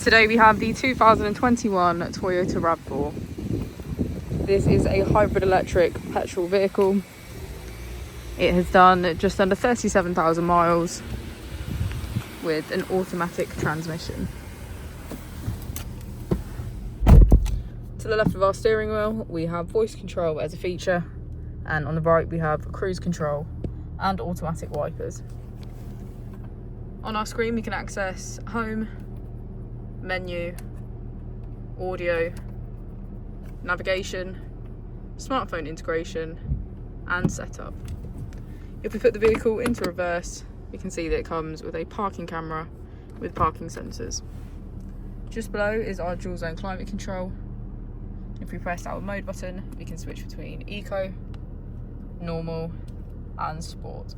Today we have the 2021 Toyota RAV4. This is a hybrid electric petrol vehicle. It has done just under 37,000 miles with an automatic transmission. To the left of our steering wheel we have voice control as a feature, and on the right we have cruise control and automatic wipers. On our screen we can access home, menu, audio, navigation, smartphone integration and setup. If we put the vehicle into reverse, we can see that it comes with a parking camera with parking sensors. Just below is our dual zone climate control. If we press our mode button, we can switch between eco, normal and sport.